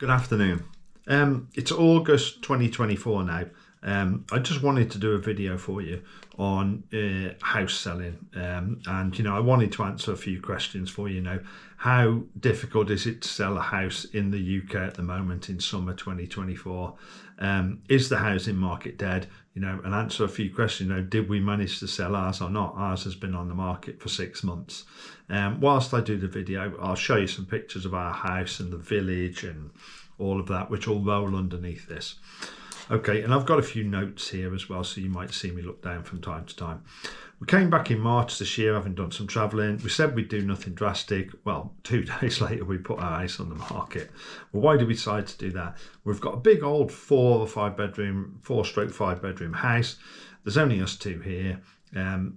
Good afternoon. It's August 2024 now. I just wanted to do a video for you on house selling, and I wanted to answer a few questions for you. How difficult is it to sell a house in the UK at the moment in summer 2024? Is the housing market dead? And answer a few questions. Did we manage to sell ours or not? Ours has been on the market for 6 months. Whilst I do the video, I'll show you some pictures of our house and the village and all of that, which will roll underneath this. Okay, and I've got a few notes here as well, so you might see me look down from time to time. We came back in March this year, having done some travelling. We said we'd do nothing drastic. Well, 2 days later, we put our house on the market. Well, why did we decide to do that? We've got a big old 4-5 bedroom house. There's only us two here.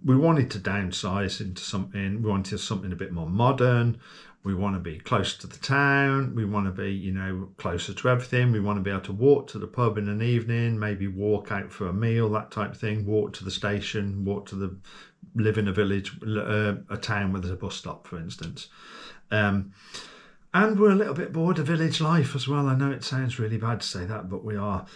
We wanted to downsize into something. We wanted something a bit more modern. We want to be close to the town. We want to be, closer to everything. We want to be able to walk to the pub in an evening, maybe walk out for a meal, that type of thing. Walk to the station, live in a village, a town where there's a bus stop, for instance. And we're a little bit bored of village life as well. I know it sounds really bad to say that, but we are.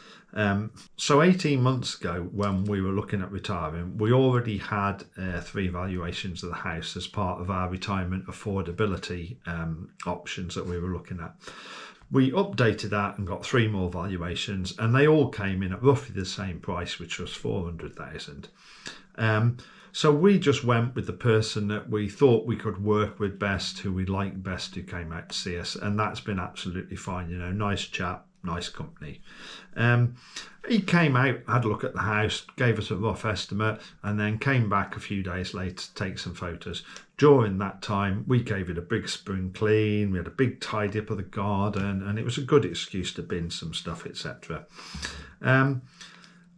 So 18 months ago, when we were looking at retiring, we already had 3 valuations of the house as part of our retirement affordability options that we were looking at. We updated that and got 3 more valuations, and they all came in at roughly the same price, which was 400,000. So we just went with the person that we thought we could work with best, who we liked best, who came out to see us, and that's been absolutely fine. Nice chap, nice company. He came out, had a look at the house, gave us a rough estimate, and then came back a few days later to take some photos. During that time, we gave it a big spring clean, we had a big tidy up of the garden, and it was a good excuse to bin some stuff, etc.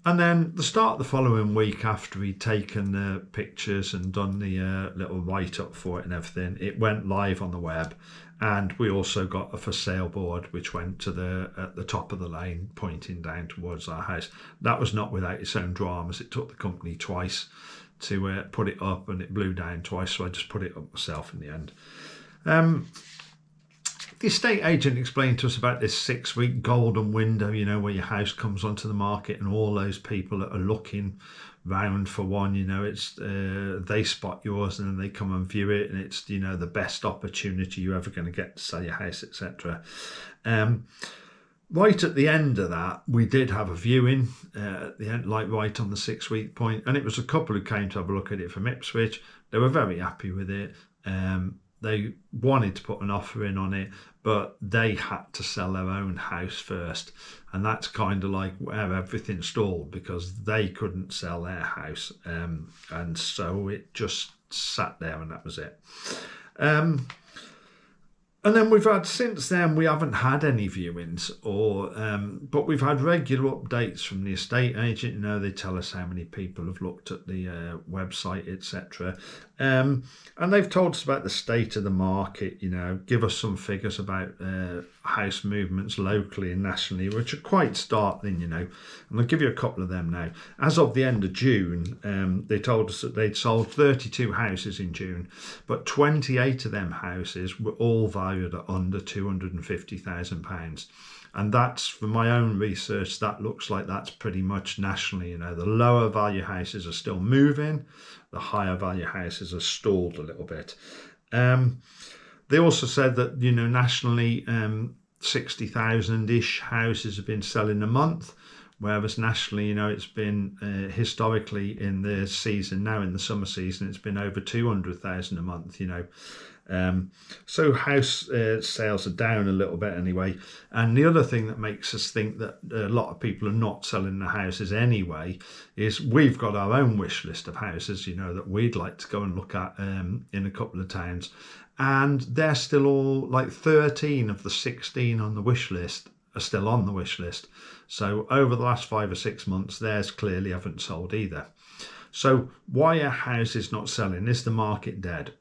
And then the start of the following week, after he'd taken the pictures and done the little write-up for it and everything, it went live on the web. And we also got a for sale board, which went to at the top of the lane, pointing down towards our house. That was not without its own dramas. It took the company twice to put it up, and it blew down twice, so I just put it up myself in the end. The estate agent explained to us about this 6-week golden window, where your house comes onto the market and all those people that are looking round for one, it's they spot yours and then they come and view it, and it's the best opportunity you're ever going to get to sell your house, etc. Right at the end of that, we did have a viewing at the end, like right on the 6-week point, and it was a couple who came to have a look at it from Ipswich. They were very happy with it. They wanted to put an offer in on it, but they had to sell their own house first. And that's kind of like where everything stalled, because they couldn't sell their house. And so it just sat there, and that was it. And then since then, we haven't had any viewings, but we've had regular updates from the estate agent. They tell us how many people have looked at the website, etc. And they've told us about the state of the market, give us some figures about house movements locally and nationally, which are quite startling, and I'll give you a couple of them now. As of the end of June, they told us that they'd sold 32 houses in June, but 28 of them houses were all valued at under £250,000. And that's, from my own research, that looks like that's pretty much nationally. The lower value houses are still moving, the higher value houses are stalled a little bit. They also said that, nationally, 60,000-ish houses have been selling a month, whereas nationally, it's been historically in the season, now in the summer season, it's been over 200,000 a month, So house sales are down a little bit anyway. And the other thing that makes us think that a lot of people are not selling the houses anyway is we've got our own wish list of houses, that we'd like to go and look at in a couple of towns. And they're still all, like 13 of the 16 on the wish list are still on the wish list. So over the last 5 or 6 months, theirs clearly haven't sold either. So why are houses not selling? Is the market dead?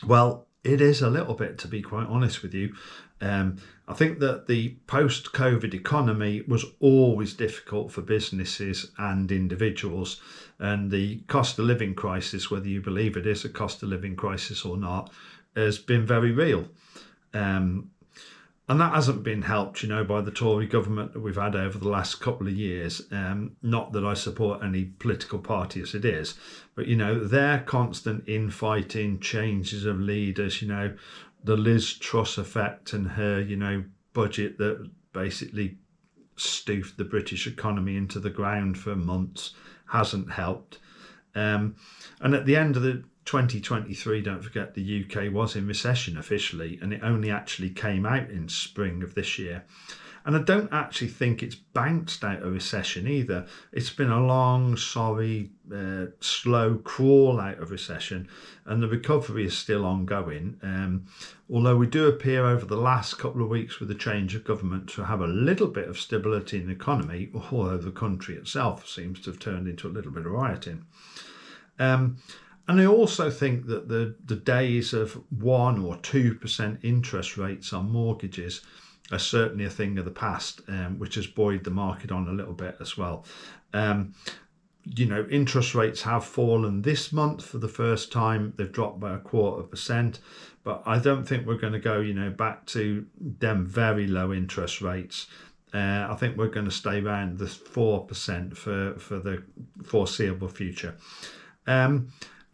Well, it is a little bit, to be quite honest with you. I think that the post-COVID economy was always difficult for businesses and individuals, and the cost of living crisis, whether you believe it is a cost of living crisis or not, has been very real. And that hasn't been helped, by the Tory government that we've had over the last couple of years. Not that I support any political party as it is, but, their constant infighting, changes of leaders, the Liz Truss effect and her, budget that basically stoofed the British economy into the ground for months hasn't helped. And at the end of the 2023, don't forget, the UK was in recession officially, and it only actually came out in spring of this year. And I don't actually think it's bounced out of recession either. It's been a long, sorry, slow crawl out of recession, and the recovery is still ongoing. Although we do appear over the last couple of weeks with the change of government to have a little bit of stability in the economy, although the country itself seems to have turned into a little bit of rioting. And I also think that the days of 1 or 2% interest rates on mortgages are certainly a thing of the past, which has buoyed the market on a little bit as well. Interest rates have fallen this month for the first time. They've dropped by 0.25%, but I don't think we're going to go, back to them very low interest rates. I think we're going to stay around the 4% for the foreseeable future. And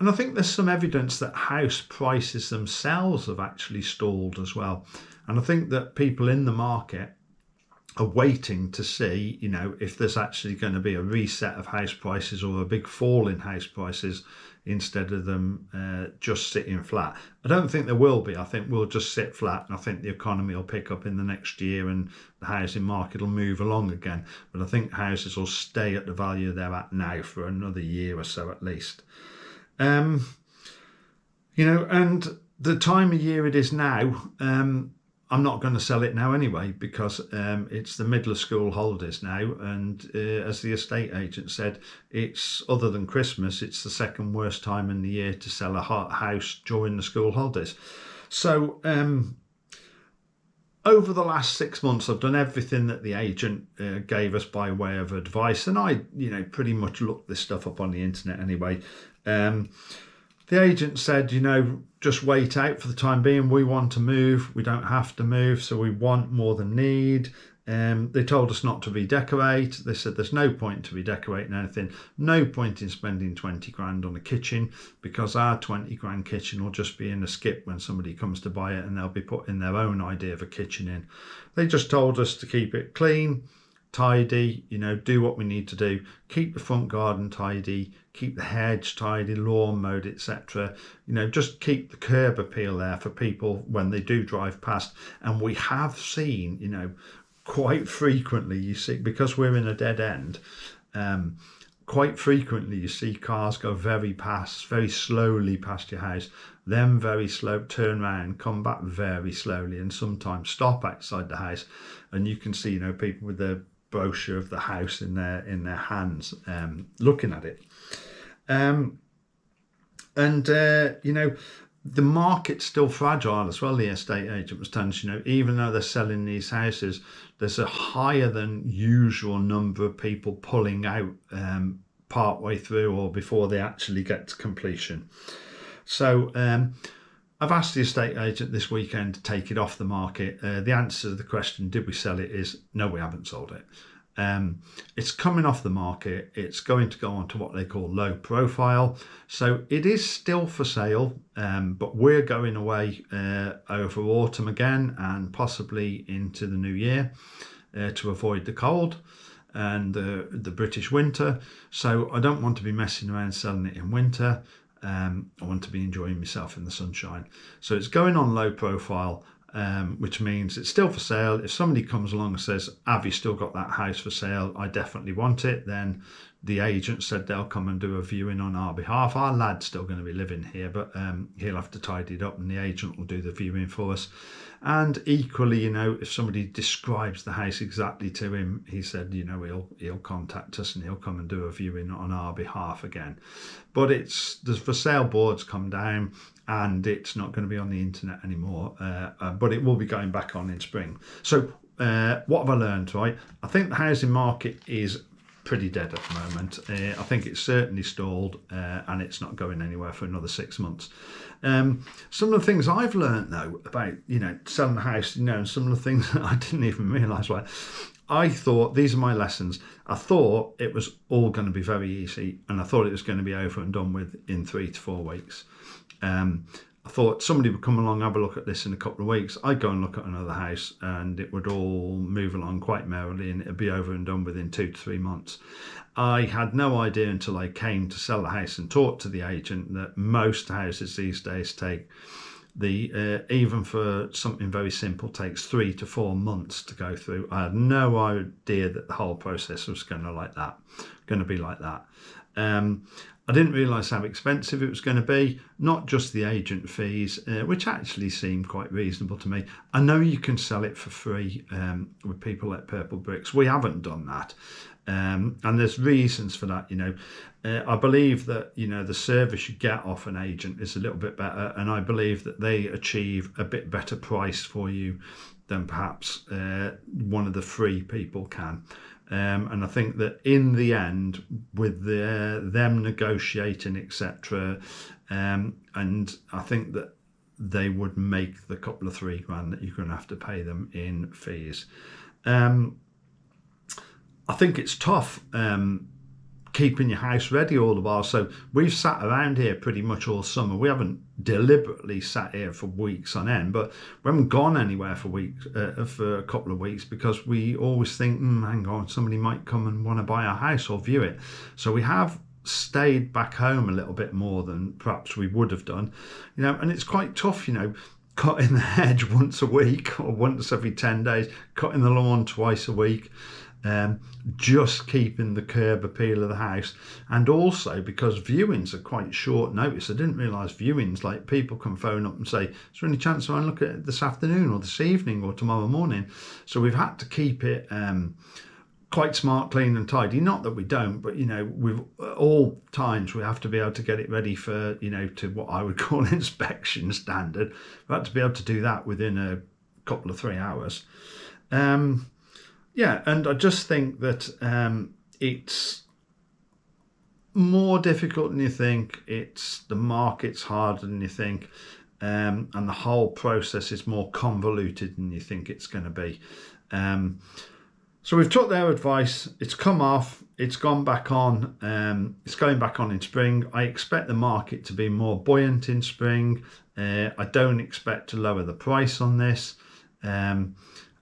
I think there's some evidence that house prices themselves have actually stalled as well. And I think that people in the market are waiting to see, if there's actually going to be a reset of house prices or a big fall in house prices instead of them just sitting flat. I don't think there will be. I think we'll just sit flat, and I think the economy will pick up in the next year and the housing market will move along again. But I think houses will stay at the value they're at now for another year or so at least. And the time of year it is now, I'm not going to sell it now anyway, because it's the middle of school holidays now, and as the estate agent said, it's, other than Christmas, it's the second worst time in the year to sell a house during the school holidays. So over the last 6 months, I've done everything that the agent gave us by way of advice, and I pretty much looked this stuff up on the internet anyway. The agent said, just wait out for the time being. We want to move. We don't have to move, so we want more than need. They told us not to redecorate. They said there's no point to redecorating anything. No point in spending 20 grand on a kitchen, because our 20 grand kitchen will just be in a skip when somebody comes to buy it, and they'll be putting their own idea of a kitchen in. They just told us to keep it clean, tidy, do what we need to do, keep the front garden tidy, keep the hedge tidy, lawn mowed, etc. Just keep the curb appeal there for people when they do drive past. And we have seen, quite frequently, you see, because we're in a dead end, quite frequently you see cars go very slowly past your house, then very slow, turn around, come back very slowly, and sometimes stop outside the house, and you can see people with their brochure of the house in their hands, looking at it. The market's still fragile as well. The estate agent was telling us, even though they're selling these houses, there's a higher than usual number of people pulling out part way through or before they actually get to completion. So I've asked the estate agent this weekend to take it off the market. The answer to the question, did we sell it, is no, we haven't sold it. It's coming off the market. It's going to go on to what they call low profile. So it is still for sale, but we're going away over autumn again and possibly into the new year to avoid the cold and the British winter. So I don't want to be messing around selling it in winter. I want to be enjoying myself in the sunshine. So it's going on low profile, which means it's still for sale. If somebody comes along and says, have you still got that house for sale? I definitely want it. Then the agent said they'll come and do a viewing on our behalf. Our lad's still going to be living here, but he'll have to tidy it up and the agent will do the viewing for us. And equally, if somebody describes the house exactly to him, he said, he'll contact us and he'll come and do a viewing on our behalf again. But the for sale board's come down and it's not going to be on the internet anymore, but it will be going back on in spring. So what have I learned, right? I think the housing market is pretty dead at the moment. I think it's certainly stalled, and it's not going anywhere for another 6 months. Some of the things I've learned though about, you know, selling a house, you know, and some of the things that I didn't even realise. Well, I thought, these are my lessons, I thought it was all going to be very easy, and I thought it was going to be over and done with in 3 to 4 weeks. I thought somebody would come along, have a look at this in a couple of weeks. I'd go and look at another house and it would all move along quite merrily and it'd be over and done within 2 to 3 months. I had no idea until I came to sell the house and talked to the agent that most houses these days take even for something very simple, takes 3 to 4 months to go through. I had no idea that the whole process was going to be like that. I didn't realise how expensive it was going to be, not just the agent fees, which actually seemed quite reasonable to me. I know you can sell it for free with people like Purple Bricks. We haven't done that. And there's reasons for that, you know. I believe that, you know, the service you get off an agent is a little bit better, and I believe that they achieve a bit better price for you than perhaps one of the free people can. And I think that in the end, with them negotiating, etc., and I think that they would make the couple of £3,000 that you're going to have to pay them in fees. I think it's tough keeping your house ready all the while. So we've sat around here pretty much all summer. We haven't deliberately sat here for weeks on end, but we haven't gone anywhere for a couple of weeks, because we always think, hang on, somebody might come and want to buy our house or view it. So we have stayed back home a little bit more than perhaps we would have done, you know, and it's quite tough, you know, cutting the hedge once a week or once every 10 days, cutting the lawn twice a week. Just keeping the curb appeal of the house, and also because viewings are quite short notice. I didn't realise viewings, like people can phone up and say, is there any chance I can look at it this afternoon or this evening or tomorrow morning? So we've had to keep it quite smart, clean and tidy. Not that we don't, but, you know, with all times we have to be able to get it ready for, you know, to what I would call inspection standard. We had to be able to do that within a couple of 3 hours. Yeah, and I just think that it's more difficult than you think. The market's harder than you think, and the whole process is more convoluted than you think it's going to be. So we've took their advice. It's come off. It's gone back on. It's going back on in spring. I expect the market to be more buoyant in spring. I don't expect to lower the price on this.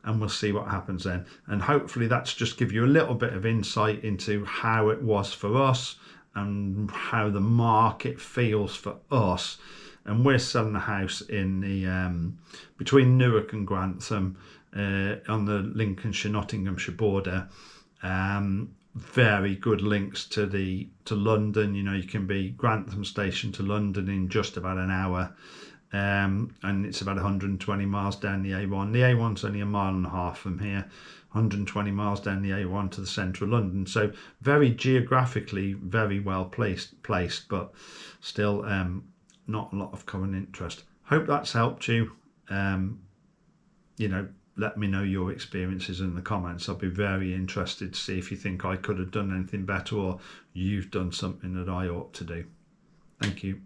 And we'll see what happens then. And hopefully that's just give you a little bit of insight into how it was for us and how the market feels for us. And we're selling a house in the between Newark and Grantham, on the Lincolnshire-Nottinghamshire border. Very good links to London. You know, you can be Grantham station to London in just about an hour. And it's about 120 miles down the A1. The A1's only 1.5 miles from here, 120 miles down the A1 to the centre of London. So very geographically, very well placed, but still not a lot of current interest. Hope that's helped you. You know, let me know your experiences in the comments. I'll be very interested to see if you think I could have done anything better or you've done something that I ought to do. Thank you.